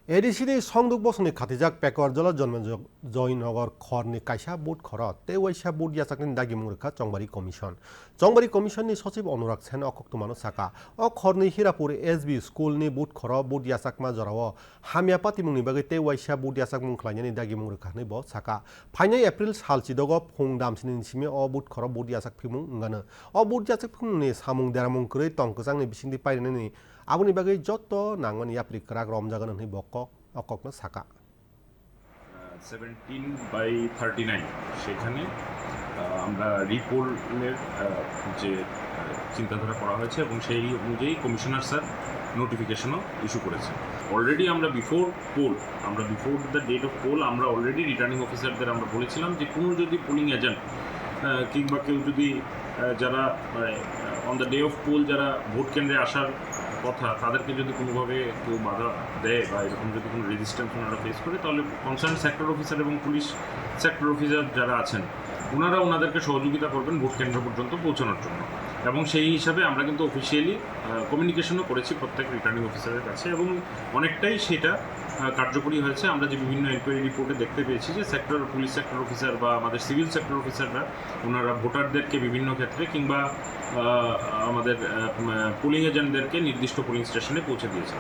एडिसिनि संदुक बसनि खाथिजाक picker जल जन्म जयनगर खरनि कायसा बुट खरत ते वैसा बुट यासाकनि दागि मुरखा चंबारी कमिशननि सचिव अनुराग सेन अकक्तुमानो साका अ खरनि हिरापुर एसबी स्कुलनि बुट खर बुट यासाकमा जराव हामिया पाति मुंनि बागै ते वैसा बुट यासाक मुंख्लायनायनि दागि मुरखानि ब साका फाइनाय एप्रिल सालचिदग फुं दामसिनि सिमे अ बुट खर बुट यासाक फिमुं ngaनो अ बुट यासाक फिमुंनि सामुं देरामुं क्रै तंकजांनि बिसिंदि पाइरेनानि आबुनि बागै जत्त नांगमानि याप्रि क्राक रमजागोन होननि बक्क अकक्न साका 17/39 সেখানে আমরা রিপোর্টের যে চিন্তাধারা করা হয়েছে এবং সেই অনুযায়ী কমিশনার স্যার নোটিফিকেশনও ইস্যু করেছে অলরেডি আমরা before the date of poll আমরা অলরেডি রিটার্নিং অফিসারদের আমরা বলেছিলাম যে কোনো যদি পোলিং এজেন্ট কিংবা কেউ যদি যারা on the day of poll যারা ভোট কেন্দ্রে আসার কথা তাদেরকে যদি কোনোভাবে কেউ বাধা দেয় বা এরকম যদি কোনো রেজিস্ট্যান্স ওনারা ফেস করে তাহলে কনসার্ন সেক্টর অফিসার এবং পুলিশ সেক্টর অফিসার যারা আছেন ওনারা ওনাদেরকে সহযোগিতা করবেন ভোট কেন্দ্র পর্যন্ত পৌঁছানোর জন্য এবং সেই হিসাবে আমরা কিন্তু অফিসিয়ালি কমিউনিকেশনও করেছি প্রত্যেক রিটার্নিং অফিসারের কাছে এবং অনেকটাই সেটা কার্যকরী হয়েছে। আমরা যে বিভিন্ন এনকোয়ারি রিপোর্টে দেখতে পেয়েছি যে পুলিশ সেক্টর অফিসার বা আমাদের সিভিল সেক্টর অফিসাররা ওনারা ভোটারদেরকে বিভিন্ন ক্ষেত্রে কিংবা আমাদের পোলিং এজেন্টদেরকে নির্দিষ্ট পোলিং স্টেশনে পৌঁছে দিয়েছে।